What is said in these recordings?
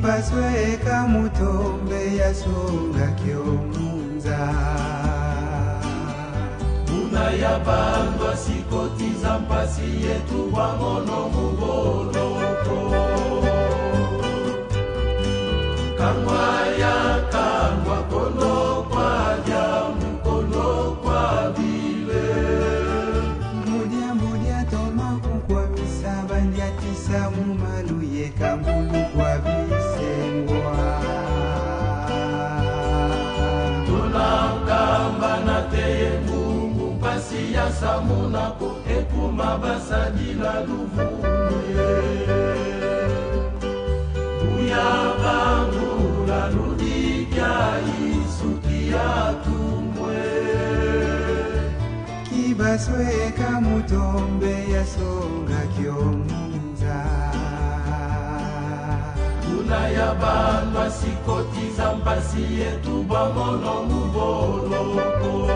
Kibasweka mutombe yasonga kyomunza Muna ya bandwa sikotiza mpasi yetu wangono muboloko Kangwa ya kangwa kono kwa jamu kono kwa vile Mudia toma kukwa misaba ndia tisa mumalu ye kambulu kwa bisengwa Tunakamba na teye mungu mpasi ya samunako ekuma basadila luvunye Uyabangula ludikia isukia tumwe Kibasweka mutombe yasonga kyomunza Tuna ya bandwa sikotiza mpasi yetu bangono muboloko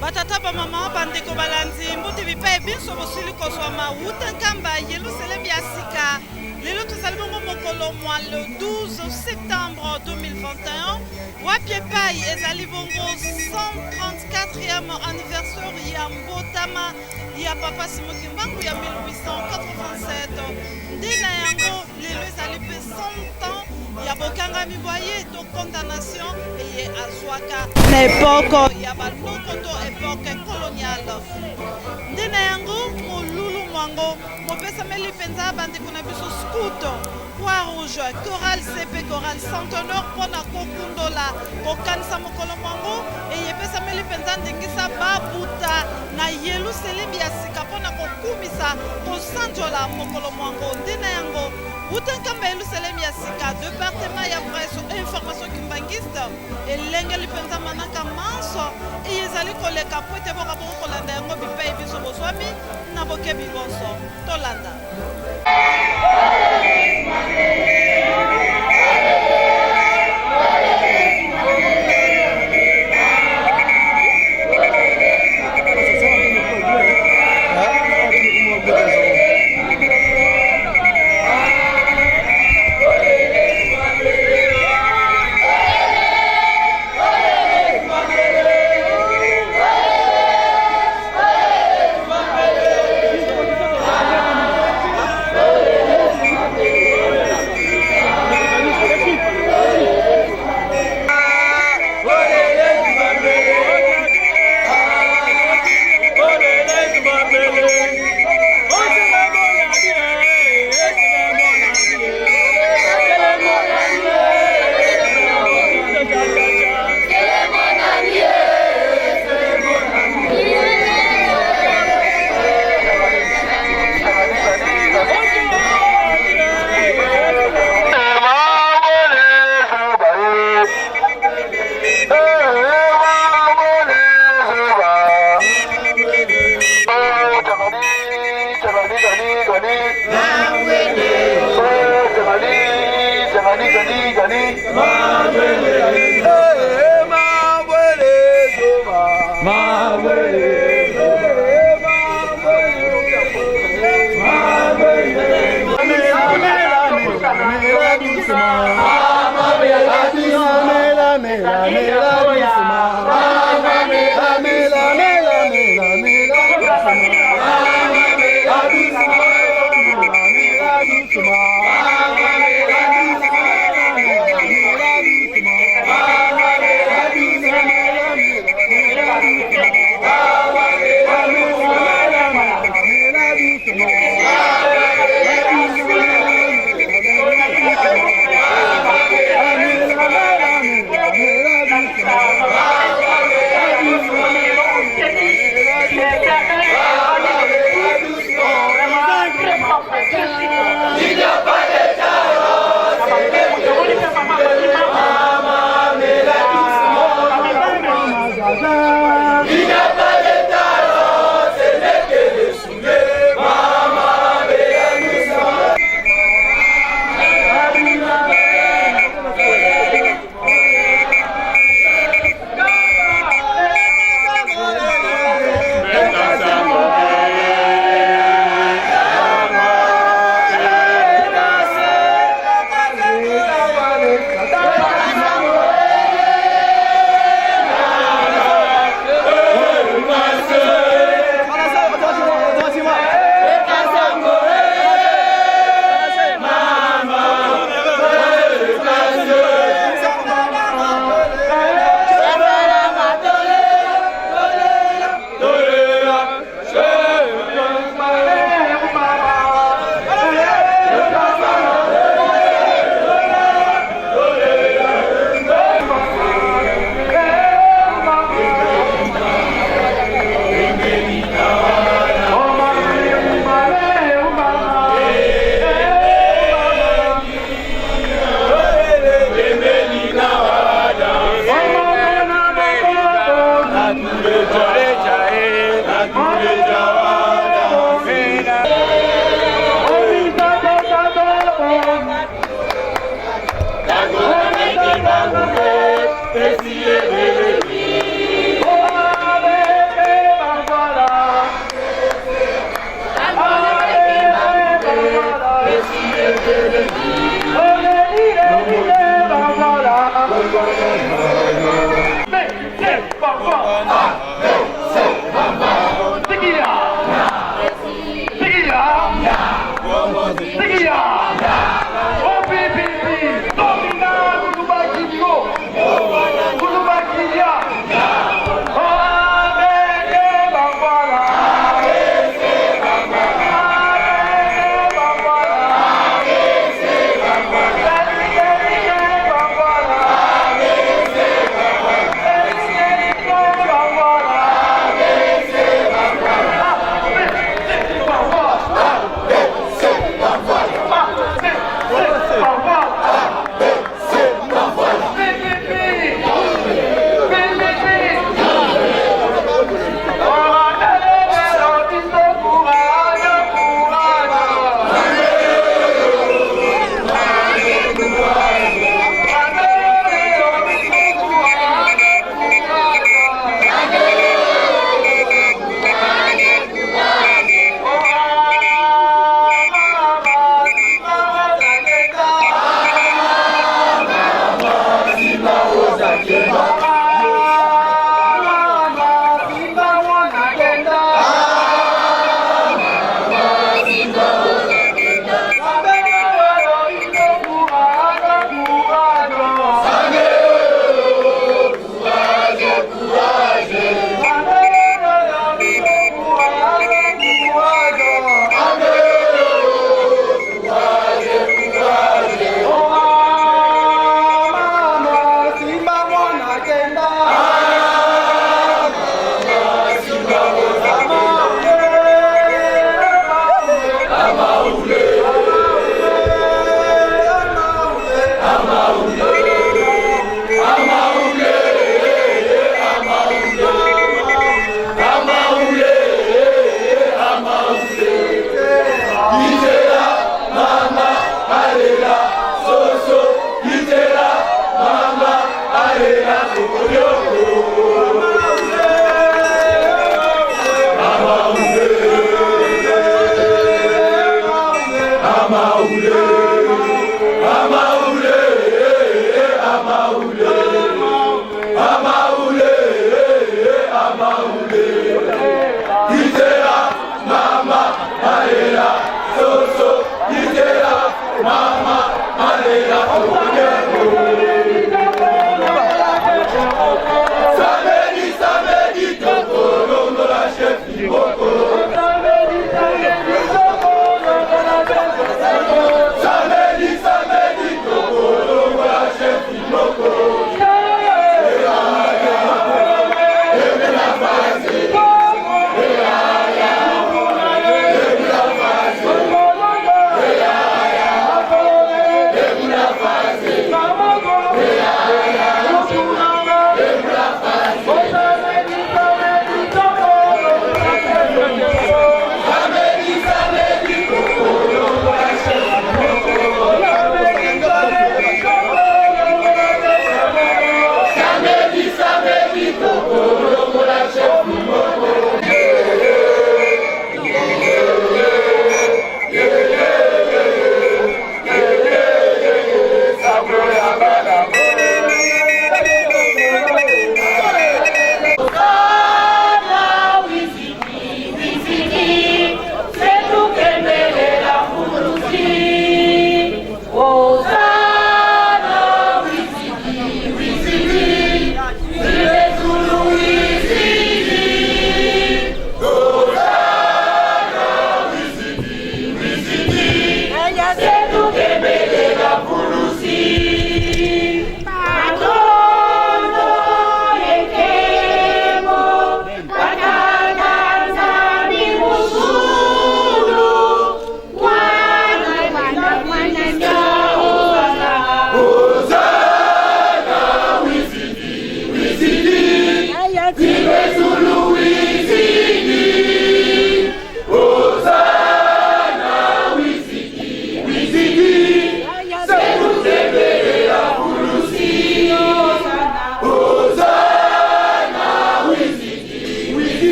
Batata mama bandeko balanzi mbuti bipaye biso bosili kozwama utankamba Yerusalem ya sika lelo tozali bongo mokolo mwa le 12 septembre 2021 wapi epai ezali bongo 134e anniversaire ya mbotama ya papa Simoki Mbangu ya 1887 nde na yango lelo ezali pe 100 ans ya bokangami boye to condamnation eye azwaka na epoke ya baloko to epoke coloniale nde na yango molulu mwango mopesameli mpenza bandeko na biso scout Croix Rouge Chorale CP Chorale Saint-Honore mpona kokundola kokanisa mokolo mwango eyepesameli mpenza ndengisa babuta na Yerusalem ya sika mpona kokumisa kosanjola mokolo mwango nde na yango utankamba Yerusalem ya sika département ya presse information kimbangiste elengeli mpenza manaka manso eyezali koleka po ete boka bongo kolanda yango bipai biso bozwami na bokebi bonso tolanda Mama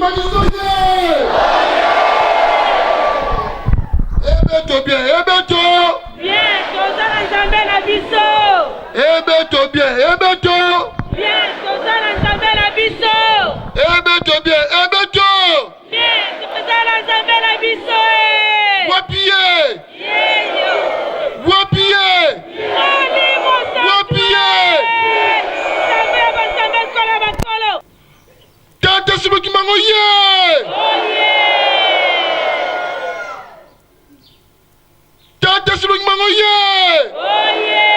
Kimangisoye! Ebeto bien, ebeto! Bien, tozala nzambe na biso! Ebeto bien, ebeto! Bien, tozala nzambe na biso! Ebeto bien, ebeto! Bien, tozala nzambe na biso! Wapie! Yeyo! Wapie! Oli mosa! Wapie! Nzambe ya banzambe kola bakolo! Tata Simo Kimbangu ye! Oye! Tata Simo Kimbangu ye! Oye!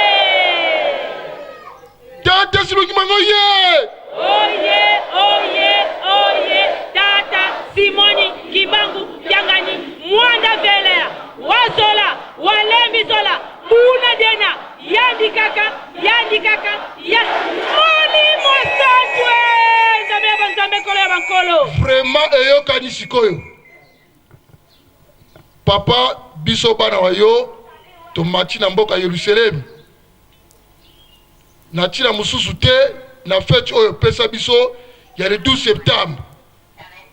Tata Simo Kimbangu ye! Oye! Oye! Oye! Tata Simoni Kimbangu Yangani Mwanda Velea Wazola Walembi Zola Buna Dena Yandi Kaka Oli Mosandwe Nzambe kolo ya bankolo. Vraiment eyokani sikoyo. Papa biso bana wa yo to mati na mboka Yerusalem. Na tina mususu te na fête oyo pesa biso ya le 12 septembre.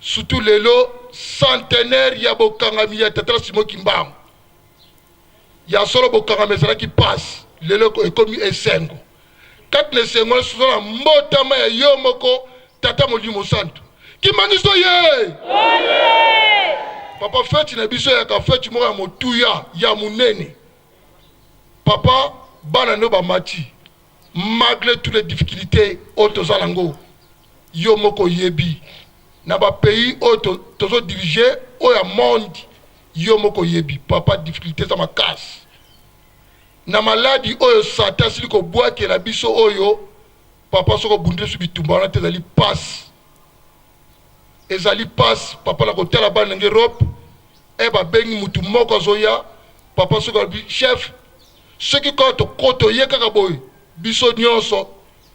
Surtout lelo centenaire ya bokangami ya Tata Simo Kimbangu. Ya solo bokangami ezalaki passe lelo ekomi esengo. Kati na esengo sozala mbotama ya yo moko Tata Molimo Santo. Kimangisoye! Oye! Papa fête na biso ya ka fête mo ya motuya ya munene. Papa bana no ba mati. Malgré toutes les difficultés otozalango yo moko yebi na ba pays oto diriger o ya monde yo moko yebi. Papa difficulté za makasi. Na maladi oyo sata siliko boake na biso oyo papa soko bunde su bitumba na tezali passe. Ezali passe papa la kotela bana nge Europe e ba bengi mutu moko zoya papa soko bi chef ce qui koto yeka boy biso nyonso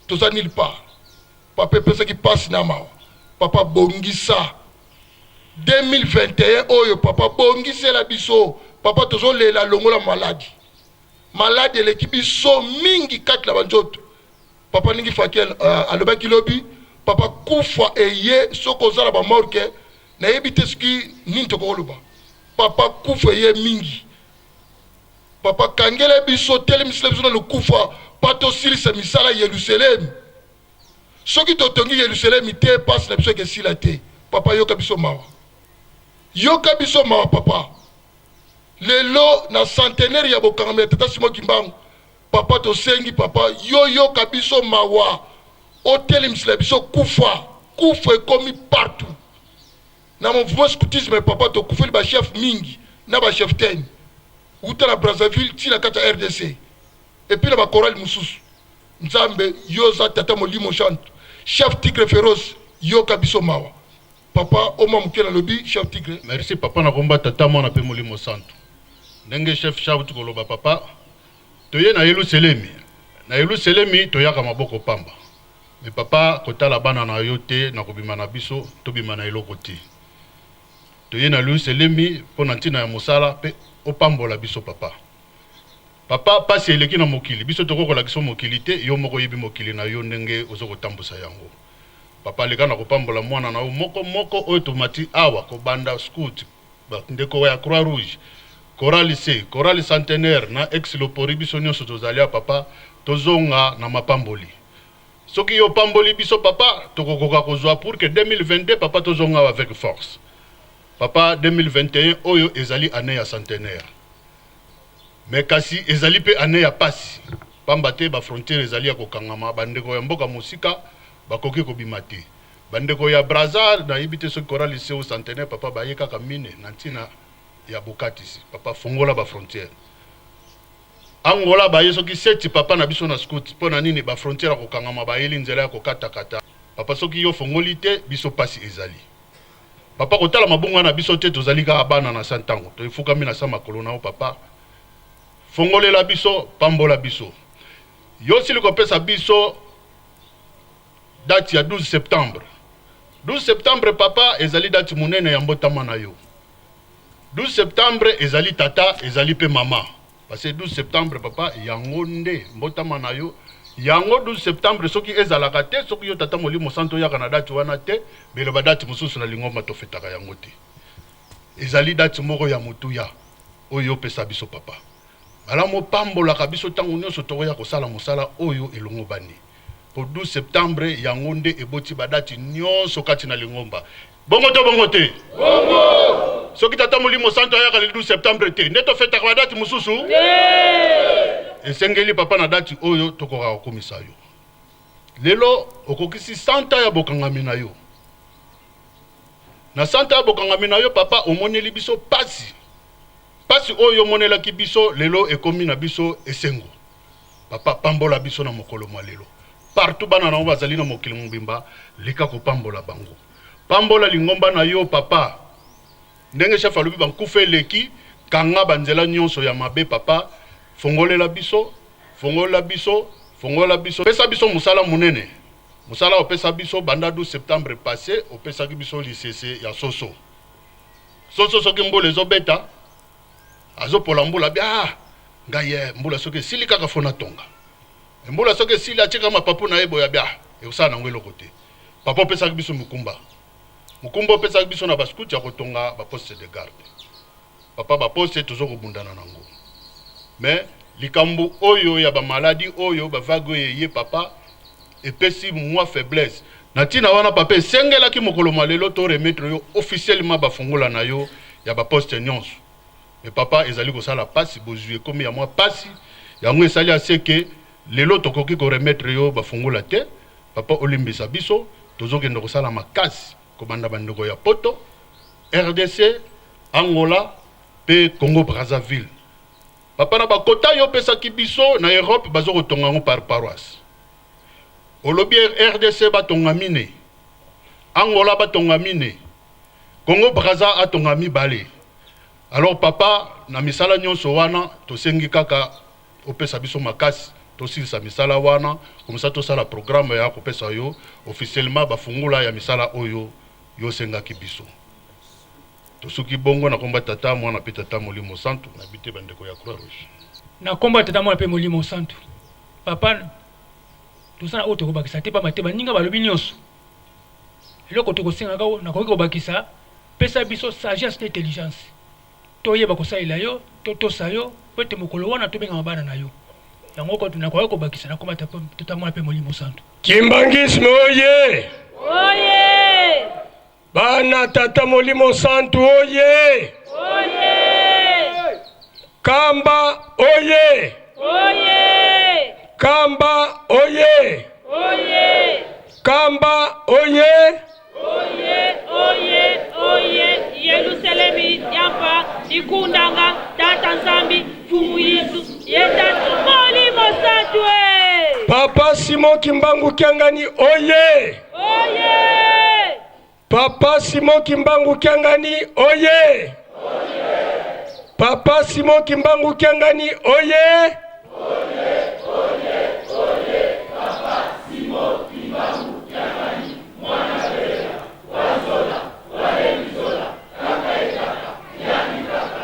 toza nil part papa pesa ki passe na mawa papa bongisa 2021 oyo papa bongisa la biso papa tozo lela longola maladi l'équipe biso mingi kati la banjoto papa ningi fakel alobaki lobi papa kufa eye soko zala ba morke na yebite ski ninto ko loba papa kufa eye mingi papa kangele biso telemisle biso na kufa pato silisa misala Yerusalem soki totongi Yerusalem te passe na biso ke silate papa yoka biso mawa papa lelo na centenaire ya bokangami ya Tata Simo Kimbangu papa to sengi papa yoka biso mawa hôtel misla biso kufa ekomi partout na mouvement scoutisme papa to kufeli ba chef mingi na ba chef ten uta na Brazzaville tina kata RDC et puis na ba chorale mususu nzambe yoza Tata Molimo Santo chef tigre féroce yoka biso mawa papa oma mukela lobi chef tigre. Merci papa na komba Tata mona pe Molimo Santo ndenge chef Shabutu koloba papa toye na Yerusalemi toyaka maboko pamba. Mais papa kotala bana na yote na kobima na biso to bima na eloko te. Toye na Yerusalemi pona ntina ya mosala pe opambola biso papa. Papa pasi eleki na mokili biso tokokola kiso mokili te yo moko yebi mokili na yo ndenge ozokotambusa yango. Papa leka na kopambola mwana na yo moko oyo tomati awa kobanda scout ndeko ya Croix Rouge. Chorale C, chorale centenaire na ex-lopori biso nyonso tozalia papa tozonga na mapamboli. Soki yo pamboli biso papa tokokoka kozwa pour que 2022 papa tozonga avec force. Papa 2021 oyo ezali année ya centenaire. Mais kasi ezali pe année ya pasi. Pamba te ba frontière ezali ya kokangama bandeko ya mboka musika bakoki kobima te. Bandeko ya Brazza na yibite so chorale C au centenaire papa bayeka kamine na ntina ya bokatisi papa fongola ba frontière angola ba yeso ki seti papa na biso na scout pona nini ba frontière ko kangama ba yeli nzela ya ko kata papa soki yo fongolite biso pasi ezali papa ko tala mabunga na biso te tozali ka bana na santango to ifuka mina sama kolona o papa fongolela biso pambola biso yo sili ko pesa biso date ya 12 septembre papa ezali date munene ya mbotama na yo 12 septembre ezali tata ezali pe mama parce que 12 septembre papa yango nde mbotama na yo yango 12 septembre soki ezalaka te soki yo tata Molimo Santu yaka na date wana te belo ba date mususu na Lingomba to fetaka yango te ezali date moko ya mutuya oyo pesa biso papa malamu pambolaka biso tango nyonso tokoya kosala mosala oyo elongo bani pour 12 septembre yango nde eboti badati nyonso kati na Lingomba bongo to bongo te bongo soki tata Molimo Santu yaka le 12 septembre te nde to fetaka badati mususu esengeli papa na dati oyo tokoka kokomisa yo lelo okokisi santa ya bokangami na yo na santa ya bokangami na yo papa omoneli biso pasi oyo monelaki biso lelo ekomi na biso esengo papa pambola biso na mokolo mwa lelo partout bana na bazali na mokili mobimba lika kopambola bango pambola Lingomba na yo papa ndenge chef alobi bankufa eleki kanga banzela nyonso ya mabe papa fongolela biso pesa biso musala munene musala opesa biso banda 12 septembre passé opesa biso lisese ya soso soki mbula ezobeta azopola mbula bia ngaye mbula soki sili kaka fona tonga mbula soki sili atika mapapu na ebo ya bia eusana nango eloko te papa opesa biso mukumba opesa biso na baskuti ya kotonga ba poste de garde papa ba poste tozo kobundana nango mais likambo oyo ya ba maladie oyo ba vague ye papa epesi moi faiblesse natina wana papa esengela ki mokolo malelo to remettre yo officiellement ba fungola na yo ya ba poste nyonso mais papa ezali ko sala pasi bozue comme ya moi pasi yango esali aseke lelo tokoki ko remettre yo ba fungola te papa olimbisa biso tozokende ko sala makasi komanda bandeko ya poto RDC Angola pe Congo Brazzaville papa na bakota yo pesa kibiso na Europe bazo kotonga ngo par paroisse olobi RDC batonga mine Angola batonga mine Congo Brazza atonga mibale alors papa na misala nyonso wana tosengi kaka opesa biso makasi tosilisa misala wana komisa tosala programme ya kopesa yo officiellement bafungula ya misala oyo yo senga kibiso tosuki bongo na komba tata mwana pe tata Molimo Santu na bite bandeko ya Croix Rouge na komba tata mwana pe Molimo Santu papa tosana oto ko bakisa te pa mateba ninga balobi nyonso eloko to kosenga ka na ko bakisa pesa biso sagesse et intelligence toyeba ko saila yo to sayo pete mokolo wana to benga mabana na yo yango ko tuna ko bakisa na komba tata mwana pe Molimo Santu Kimbangisme oye oye bana tata Molimo Santu oye oye Kamba oye oye Kamba oye oye Kamba oye oye Yerusalemi yapa ikundanga tata nzambi fumu Yesu yeta Molimo Santu Papa Simon Kimbangu Kiangani oye Papa Simon Kimbangu Kiangani oye Papa Simon Kimbangu Kiangani oye Papa Simon Kimbangu Kiangani mwana bela wazola waemizola kaka ekaka yani kaka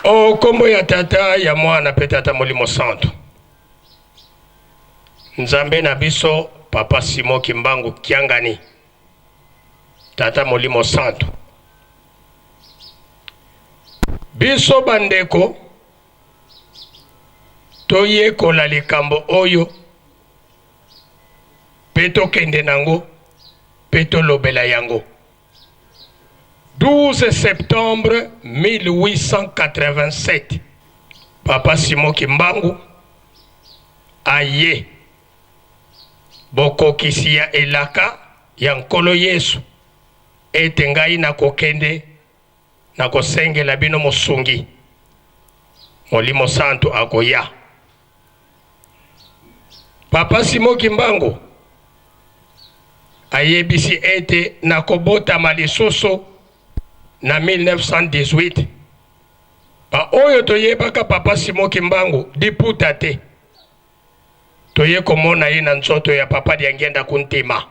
o kombo ya tata ya mwana pe tata Molimo Santu Nzambe na biso Papa Simon Kimbangu Kiangani tata Molimo Santu biso bandeko toye kola likambo oyo peto kende nango peto lobela yango 12 septembre 1887 Papa Simon Kimbangu aye bokokisi ya elaka ya nkolo Yesu ete ngai na kokende na kosengela bino mosungi Molimo Santu akoya Papa Simon Kimbangu ayebisi ete na kobota malisusu na 1918 ba oyo toyebaka Papa Simon Kimbangu diputa te toye komona ye na nzoto ya papa diangenda kuntima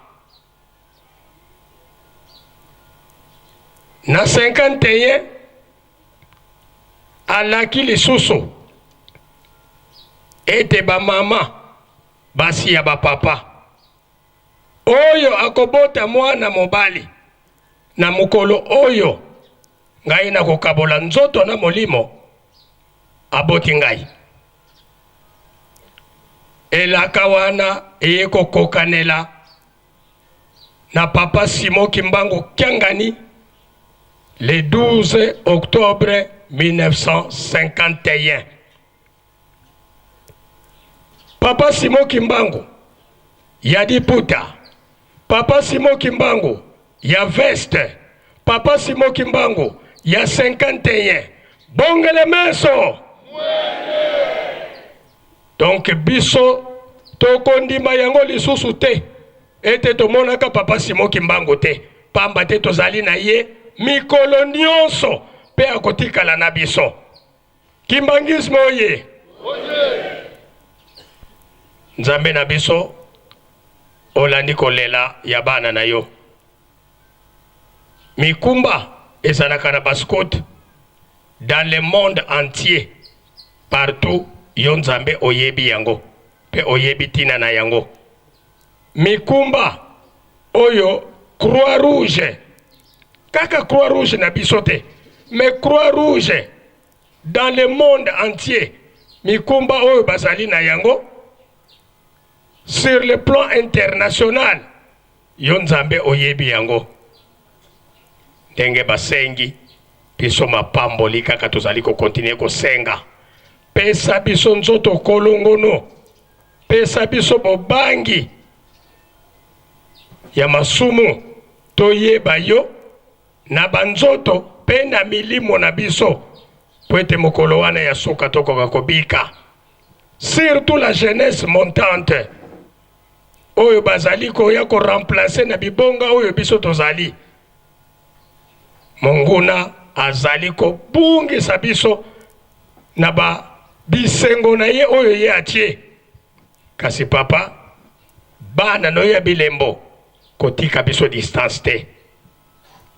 na 51 alaki lisusu ete ba mama basi ya ba papa oyo akobota mwana mobali na mukolo oyo ngai na kokabola nzoto na molimo aboti ngai elaka wana eye kokokanela na papa Simon Kimbangu Kiangani le 12 octobre 1951. Papa Simon Kimbangu ya Diputa, Papa Simon Kimbangu ya Veste, Papa Simon Kimbangu ya 51. Bongele meso. Donc biso toko ndima yango lisusu te ete tomonaka Papa Simon Kimbangu te pamba te tozali na ye mikolo nyonso pe akotikala na biso. Kimbangisme oye. Nzambe na biso olandi kolela ya bana na yo. Mikumba ezalaka na baskote dans le monde entier, partout yo Nzambe oyebi yango pe oyebi tina na yango. Mikumba oyo Croix Rouge, kaka Croix Rouge na biso te, mais Croix Rouge dans le monde entier, mikumba oyo bazali na yango sur le plan international yo Nzambe oyebi yango. Ndenge basengi biso mapamboli kaka tozali ko continuer ko senga. Pesa biso nzoto kolongono, pesa biso bobangi ya masumu toyeba yo na banzoto pe na milimo na biso po ete mokolo wana ya suka tokoka kobika. Surtout la jeunesse montante oyo bazali koya ko remplacer na bibonga oyo biso tozali. Monguna azali ko bungisa biso na ba bisengo na ye oyo ye atie. Kasi papa bana no ya bilembo kotika biso distance te.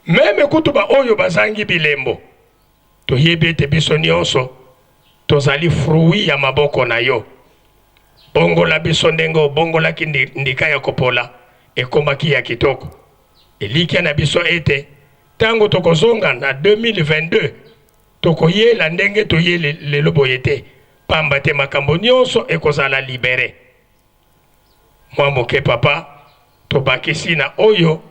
Meme kutuba oyo bazangi bilembo toyebi ete biso nyonso tozali fruit ya maboko na yo. Bongola biso ndenge obongola ki ndika ya kopola ekomaki ya kitoko. Elikia na biso ete tango tokozonga na 2022 tokoyela ndenge toyele lelo boyete pamba te makambo nyonso ekozala libere. Mwa moke papa tobakisi na oyo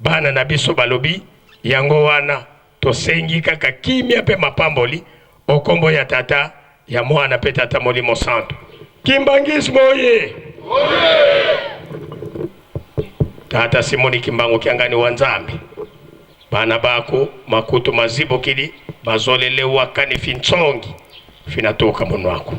bana na biso balobi yango wana tosengi kaka kimia pe mapamboli okombo ya tata ya mwana pe tata Molimo Santo. Kimbangisme oye. Tata Simoni Kimbangu Kiangani wa Nzambe bana bako makutu mazibo kili bazolele wakani finchongi finatoka mono wako.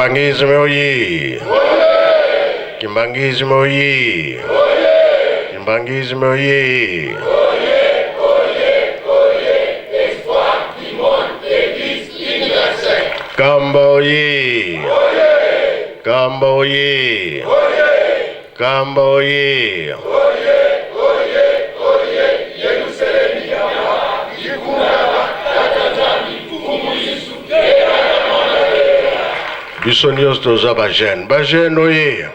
Kimbangisme oye! Kimbangisme oye! Kimbangisme oye! Espoir du monde, Église universelle. Kamba oye! Kamba oye! Kamba oye! Biso nyonso toza bajene. Bajene oye!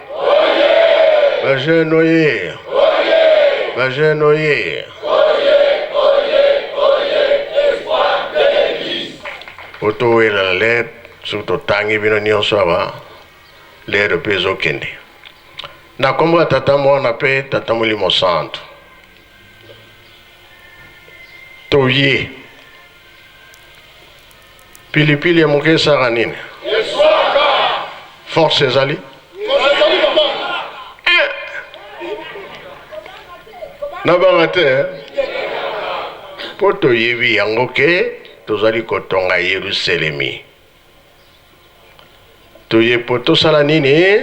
Bajene oye! Bajene oye! Po towela lere soki totangi bino nyonso awa lere mpe ezokende. Na kombo ya Tata Mwana mpe Tata Molimo Santu. Toye. Pilipili ya moke esaka nini? Force ezali? Nabanga te. Po toyebi yango ke tozali kotonga Yerusalemi. Toye po tosala nini?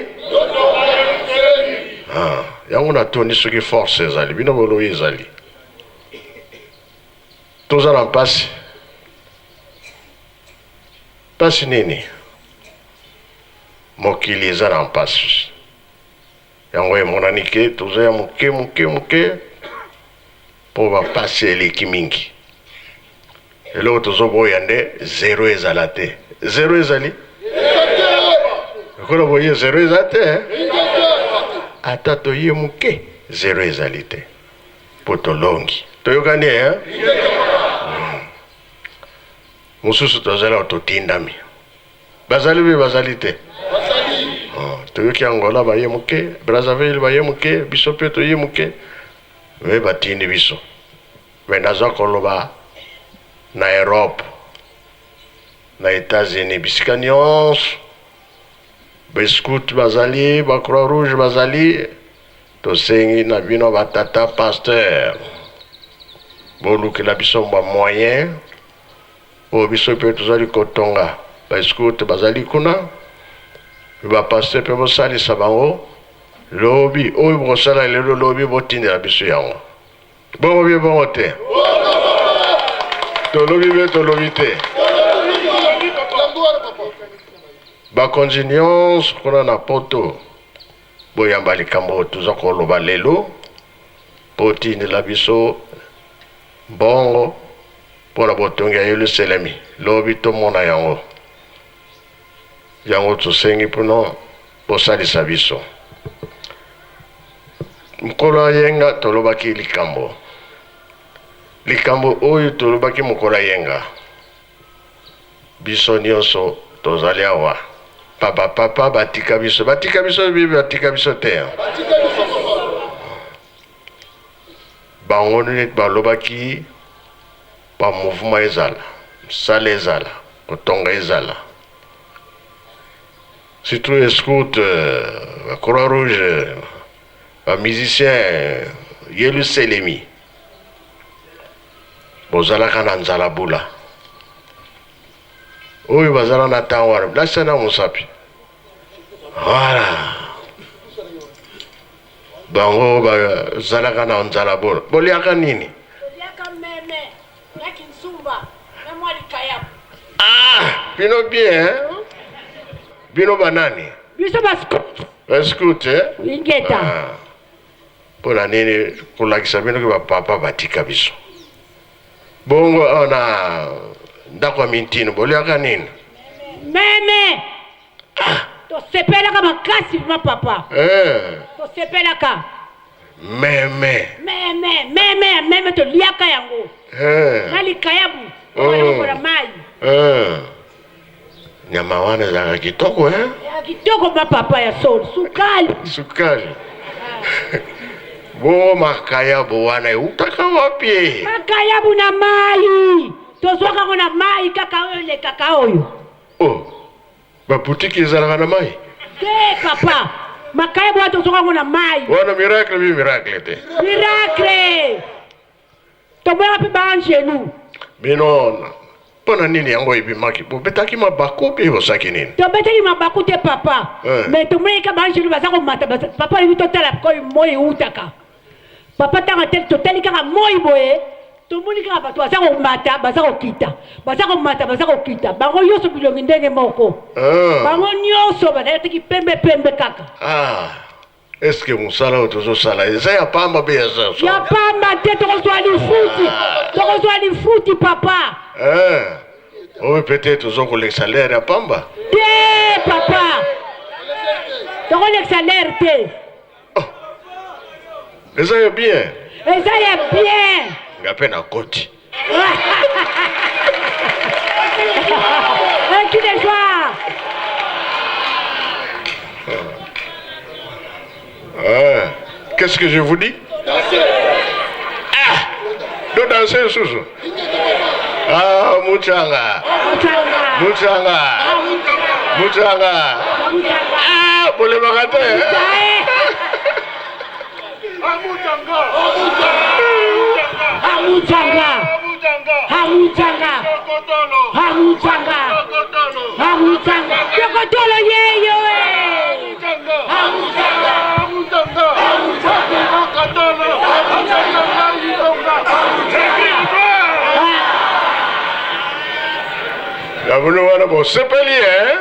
Yango natoni soki force ezali. Bino bolo ezali. Tozala mpasi. Pasi nini? Mokili eza na mpasi. Yango emonani ke toza ya moke po bapasi eleki mingi. Eloko tozoboya nde zero ezala te. Zero ezali? Ekola boye zero eza te. Ata toye moke zero ezali te. Po tolongi. Toyokani Mususu tozala totindami. Bazali be bazali te. Toyoki Angola baye moke, Brazzaville baye moke, biso pe toye moke. We batindi biso. We naza koloba na Europe, na États-Unis, bisika nyonso. Ba scout bazali, ba Croix Rouge bazali, tosengi na bino batata pasteur. Bolukela biso ba moyen. O biso pe tozali kotonga. Ba scout bazali kuna. Ba pasteur pe bosali sabango. Lobi, oyo bosala lelo lobi botindela biso yango. Bongo bien bongo te. Tolobi be tolobi te. Ba konjinions kuna na poto. Boyamba likambo tuza koloba lelo. Potindela biso bongo. Pona botonga Yerusalemi. Lobi to mona yango. Yango tosengi puno bosalisa biso. Mukolo yenga tolobaki likambo. Likambo oyo tolobaki mukolo yenga. Biso nyonso tozali awa. Papa batika biso bibi batika biso te. Bango nini balobaki ba mouvement ezala, sale ezala, kotonga ezala. Surtout escoute, Croix Rouge, un musicien, Yerusalemi. Bozala kana nzala bula. Oyo bazala na tawara, blasa na musapi. Voilà. Bango bazala kana nzala bula. Boliaka nini? Boliaka meme, yaki nsumba, na mwali kayabu. Bino bien, hein? Bino banani? Biso bascout. Bascout, Ingeta. Pona nini kulakisa bino ke papa batika biso. Bongo ona ndako mintino boliaka nini? Meme. To sepelaka makasi ma papa. To sepelaka. Meme to liaka yango. Mali kayabu. Wala mai. Nyama wana za kitoko Ya kitoko ma papa ya sol, sukali. Bo makayabu wana utaka wapi? Makayabu na mai. Tozwaka kona mai kaka oyo le kaka oyo. Ba boutique ezalaka na mai? Te papa. Makayabu wa tozwaka kona mai. Wana miracle te. Miracle. Tomera pe ba chez nous. Bino Pona nini yango ibimaki? Bobetaki mabaku pe osaki nini? Tobetaki mabaku te papa. Mais tomoni ka banjelu bazako mata papa lui totala ko moi utaka. Papa tanga tel totali kaka moi boye. Tomoni kaka bato bazako mata bazako kita. Bazako mata bazako kita. Bango yoso bilongi ndenge moko. Bango nyoso bazaki pembe kaka. Est-ce que musala otozo sala? Eza ya pamba be ya ça. Ya pamba te tokozwa lifuti. Tokozwa lifuti papa. Oui, peut-être aux autres les salaires à Pamba. Té, papa. T'as les salaires, té. Et ça y est bien. Et ça y est bien. Il y a peine à côté. Qui les joie? Qu'est-ce que je vous dis? De danser sous. Muchanga. Pour les magatins. La boulot à la bosse, c'est pas lié, hein?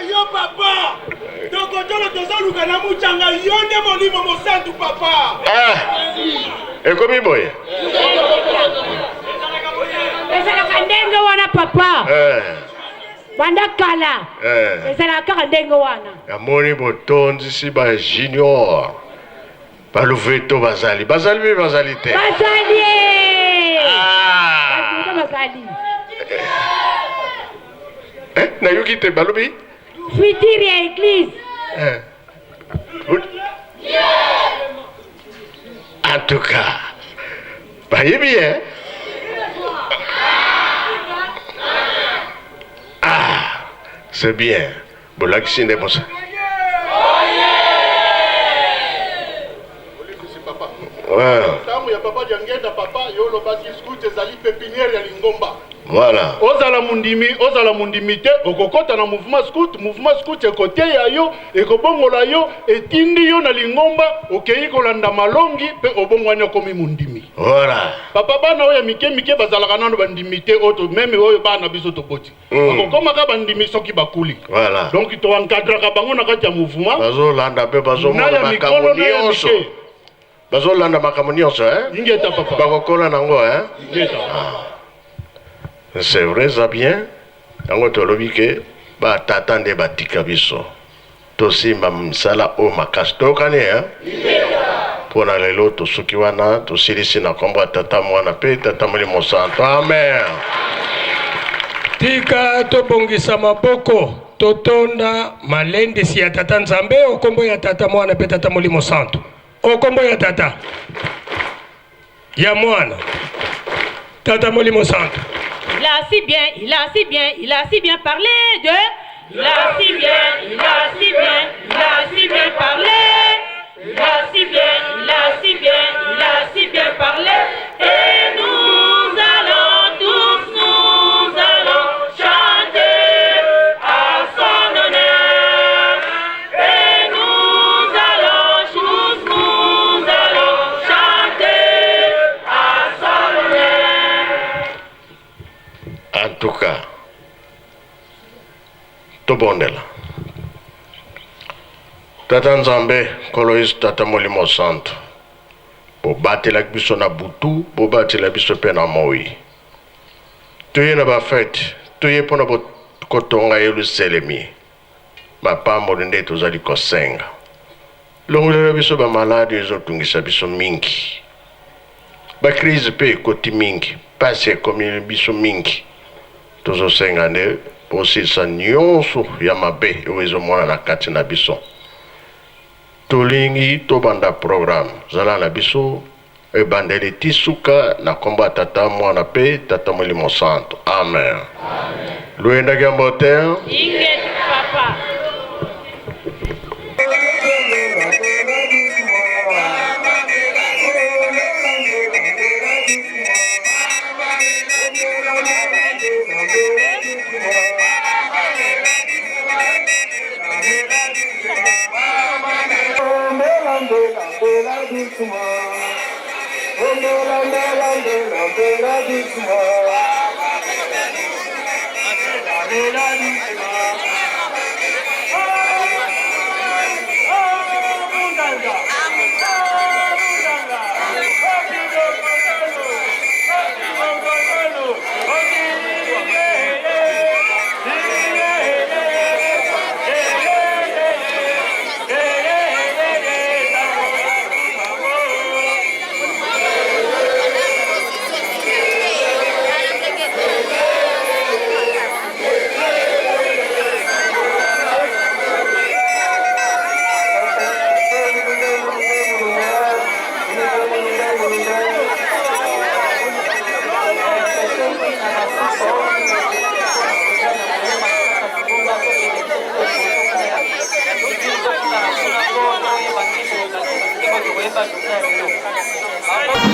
Yo papa! Donc on doit nous gagner muchanga yo ne moni momo santu papa. Et comme il boy. Esa la kandenga wana papa. Banda kala. Esa la kandenga wana. Ya moni botonzi si ba junior. Ba luveto bazali. Bazali te. Bazali. Bazali. Na yuki te balubi? Fuitiri à l'église. En tout cas, bah il est bien. C'est bien. Bon, là, qui est bon ça? Voilà. Ozala mundimi te okokota na mouvement scout ekote ya yo ekobongola yo etindi yo na lingomba okei kolanda malongi pe obongwani komi mundimi. Voilà. Papa bana oyo mike bazalaka nano bandimi te oto meme oyo bana biso tokoti. Okokomaka bandimi soki bakuli. Voilà. Donc to encadraka bango na kati ya mouvement. Bazolanda pe bazomona makamoni yonso. Bazolanda makamoni yonso, Ingeta papa. Bakokola nango, Ingeta. C'est vrai, ça bien. Yango tolobi ke ba tatande batika biso. Tosi mamsala o makasto kane Pona lelo to suki wana to silisi na komba tata mwana pe tata Molimo Santu. Amen. Tika to bongisa maboko totonda malende si ya tata Nzambe okombo ya tata mwana pe tata Molimo Santu. Okombo ya tata ya mwana tata Molimo Santu. Il a si bien parlé de. Il a si bien parlé. Il a si bien parlé. Et nous allons chanter à son honneur. Et nous allons chanter à son honneur. En tout cas, to bondela. Tata Nzambe, Kolois Tata Molimo Santu. Bo batela biso na butu, bo batela biso pe na moi. Toye na ba fête, toye pona bo kotonga Yerusalemi. Ba pambo nde tozali kosenga. Longolela biso ba maladi ezotungisa biso mingi. Ba crise pe koti mingi, pase komi biso mingi. Tozo senga ne posisa nyonso ya mabe owezo mwana na kati na biso. Tolingi tobanda programme zala na biso ebandeli tisuka na komba tata mwana pe tata Molimo Santu. Amen. Luenda gamboter. Inget papa. Lambela doucement. Lambela doucement. Lambela doucement. Thank you.